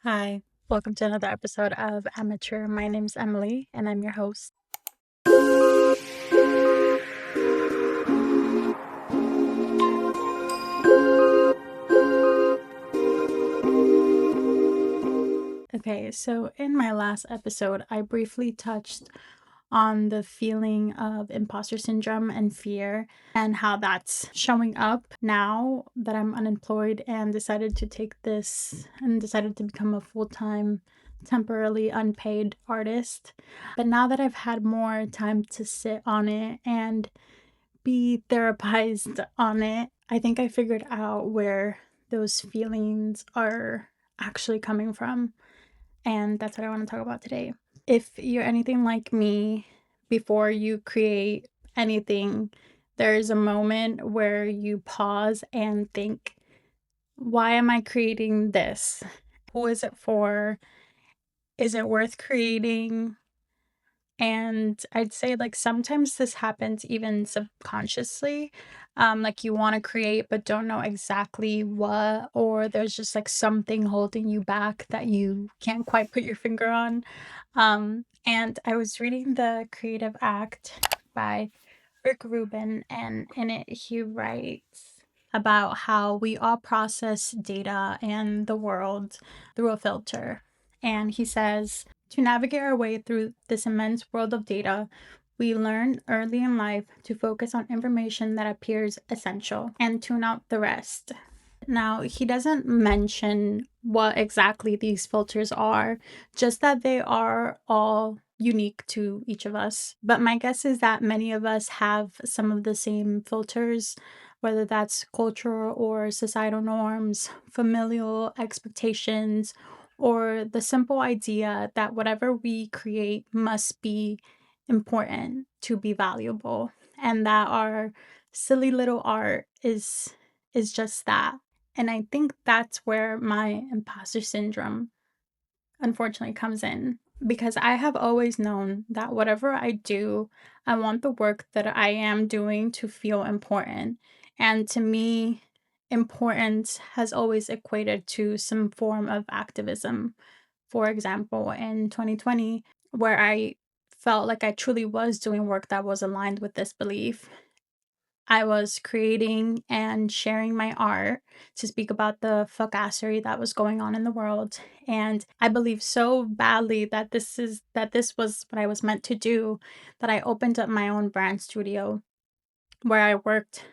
Hi, welcome to another episode of Amateur. My name's Emily, and I'm your host. Okay, so in my last episode, I briefly touched on the feeling of imposter syndrome and fear and how that's showing up now that I'm unemployed and decided to become a full-time, temporarily unpaid artist. But now that I've had more time to sit on it and be therapized on it, I think I figured out where those feelings are actually coming from. And that's what I want to talk about today. If you're anything like me, before you create anything, there's a moment where you pause and think, why am I creating this? Who is it for? Is it worth creating? And I'd say, like, sometimes this happens even subconsciously. Like you want to create but don't know exactly what, or there's just like something holding you back that you can't quite put your finger on. And I was reading The Creative Act by Rick Rubin, and in it he writes about how we all process data and the world through a filter. And he says, to navigate our way through this immense world of data, we learn early in life to focus on information that appears essential and tune out the rest. Now, he doesn't mention what exactly these filters are, just that they are all unique to each of us. But my guess is that many of us have some of the same filters, whether that's cultural or societal norms, familial expectations, or the simple idea that whatever we create must be important to be valuable, and that our silly little art is just that. And I think that's where my imposter syndrome unfortunately comes in, because I have always known that whatever I do, I want the work that I am doing to feel important. And to me, importance has always equated to some form of activism. For example, in 2020, where I felt like I truly was doing work that was aligned with this belief, I was creating and sharing my art to speak about the fuckassery that was going on in the world. And I believe so badly that this was what I was meant to do, that I opened up my own brand studio where I worked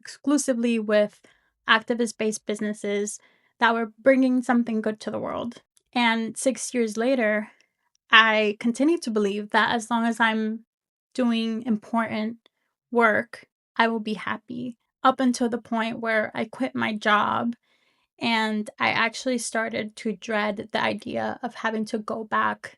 exclusively with activist-based businesses that were bringing something good to the world. And 6 years later, I continue to believe that as long as I'm doing important work, I will be happy, up until the point where I quit my job and I actually started to dread the idea of having to go back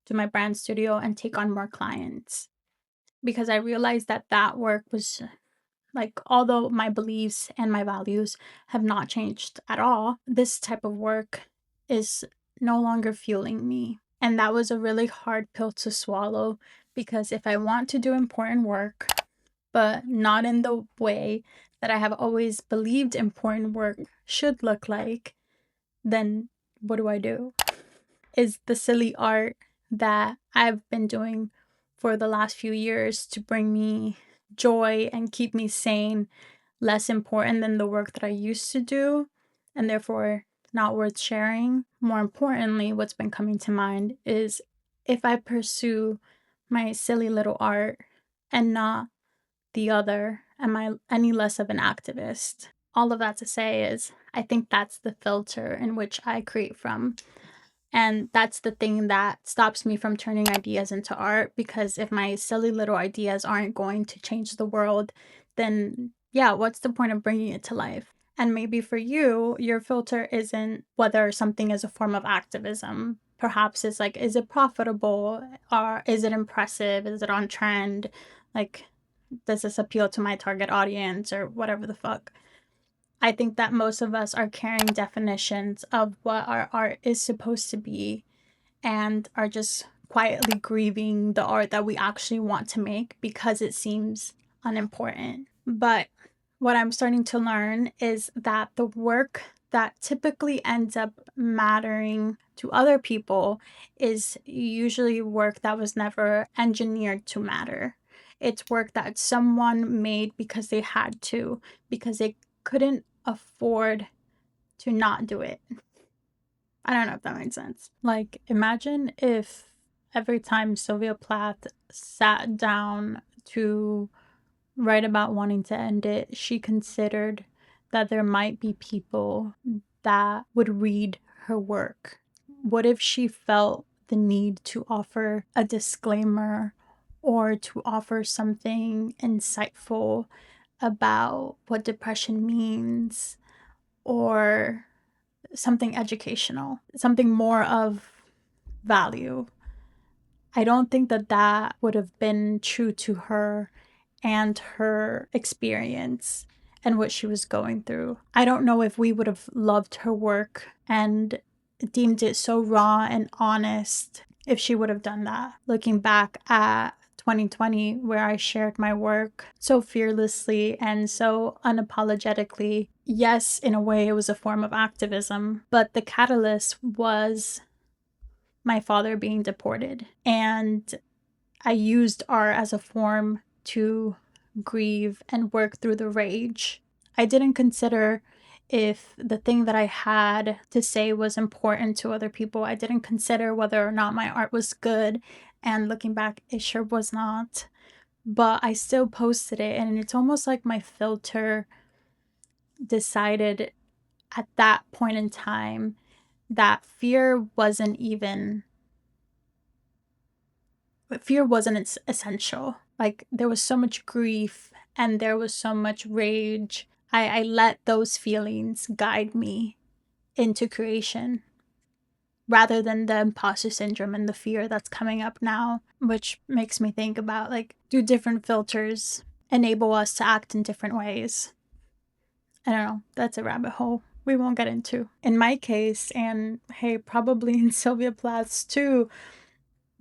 to my brand studio and take on more clients, because I realized that that work was like, although my beliefs and my values have not changed at all, this type of work is no longer fueling me. And that was a really hard pill to swallow, because if I want to do important work, but not in the way that I have always believed important work should look like, then what do I do? Is the silly art that I've been doing for the last few years to bring me joy and keep me sane less important than the work that I used to do, and therefore not worth sharing? More importantly, what's been coming to mind is, if I pursue my silly little art and not the other, am I any less of an activist? All of that to say is, I think that's the filter in which I create from. And that's the thing that stops me from turning ideas into art, because if my silly little ideas aren't going to change the world, then yeah, what's the point of bringing it to life? And maybe for you, your filter isn't whether something is a form of activism. Perhaps it's like, is it profitable? Or is it impressive? Is it on trend? Like, does this appeal to my target audience, or whatever the fuck? I think that most of us are carrying definitions of what our art is supposed to be, and are just quietly grieving the art that we actually want to make because it seems unimportant. But what I'm starting to learn is that the work that typically ends up mattering to other people is usually work that was never engineered to matter. It's work that someone made because they had to, because they couldn't afford to not do it. I don't know if that makes sense. Like, imagine if every time Sylvia Plath sat down to write about wanting to end it, she considered that there might be people that would read her work. What if she felt the need to offer a disclaimer or to offer something insightful about what depression means, or something educational, something more of value? I don't think that that would have been true to her and her experience and what she was going through. I don't know if we would have loved her work and deemed it so raw and honest if she would have done that. Looking back at 2020, where I shared my work so fearlessly and so unapologetically, yes, in a way it was a form of activism, but the catalyst was my father being deported. And I used art as a form to grieve and work through the rage. I didn't consider if the thing that I had to say was important to other people. I didn't consider whether or not my art was good. And looking back, it sure was not. But I still posted it. And it's almost like my filter decided at that point in time that fear wasn't essential. Like, there was so much grief and there was so much rage. I let those feelings guide me into creation rather than the imposter syndrome and the fear that's coming up now, which makes me think about, like, do different filters enable us to act in different ways? I don't know. That's a rabbit hole we won't get into. In my case, and hey, probably in Sylvia Plath's too,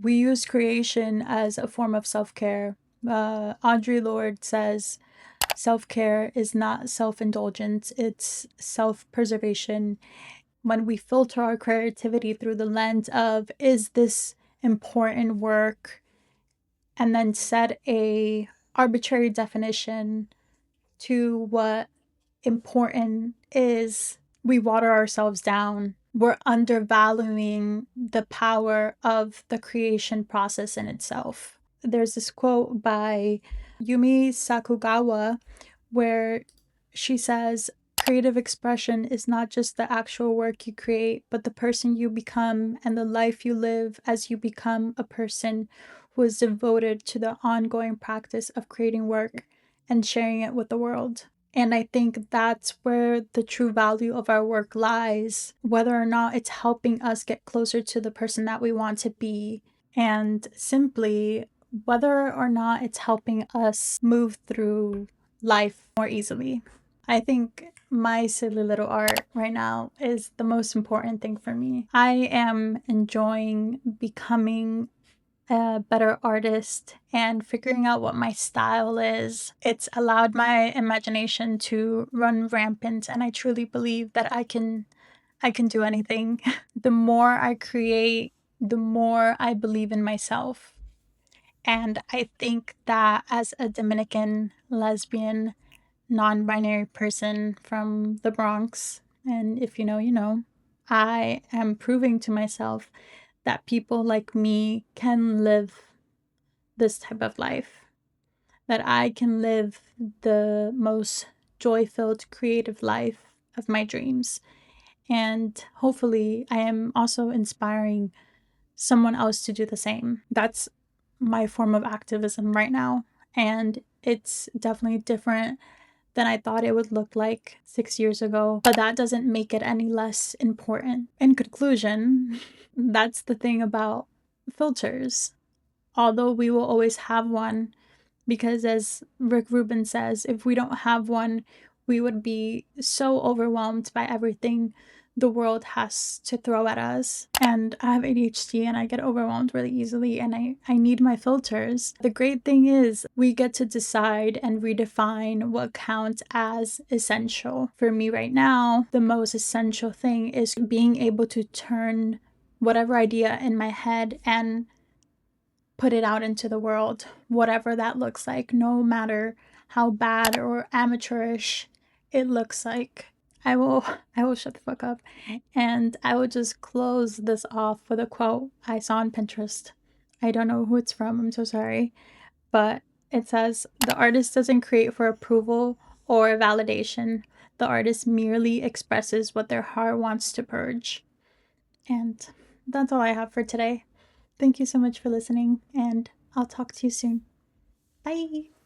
we use creation as a form of self-care. Audre Lorde says self-care is not self-indulgence, it's self-preservation. When we filter our creativity through the lens of, is this important work, and then set a arbitrary definition to what important is, we water ourselves down. We're undervaluing the power of the creation process in itself. There's this quote by Yumi Sakugawa where she says, creative expression is not just the actual work you create, but the person you become and the life you live as you become a person who is devoted to the ongoing practice of creating work and sharing it with the world. And I think that's where the true value of our work lies, whether or not it's helping us get closer to the person that we want to be, and simply whether or not it's helping us move through life more easily. I think my silly little art right now is the most important thing for me. I am enjoying becoming a better artist and figuring out what my style is. It's allowed my imagination to run rampant, and I truly believe that I can do anything. The more I create, the more I believe in myself. And I think that as a Dominican lesbian non-binary person from the Bronx, and if you know, you know, I am proving to myself that people like me can live this type of life, that I can live the most joy-filled creative life of my dreams. And hopefully I am also inspiring someone else to do the same. That's my form of activism right now, and it's definitely different than I thought it would look like 6 years ago, but that doesn't make it any less important. In conclusion, that's the thing about filters. Although we will always have one, because as Rick Rubin says, if we don't have one, we would be so overwhelmed by everything the world has to throw at us. And I have ADHD and I get overwhelmed really easily, and I need my filters. The great thing is we get to decide and redefine what counts as essential. For me right now, the most essential thing is being able to turn whatever idea in my head and put it out into the world, whatever that looks like, no matter how bad or amateurish it looks like. I will shut the fuck up, and I will just close this off with a quote I saw on Pinterest. I don't know who it's from, I'm so sorry, but it says, "The artist doesn't create for approval or validation. The artist merely expresses what their heart wants to purge." And that's all I have for today. Thank you so much for listening, and I'll talk to you soon. Bye.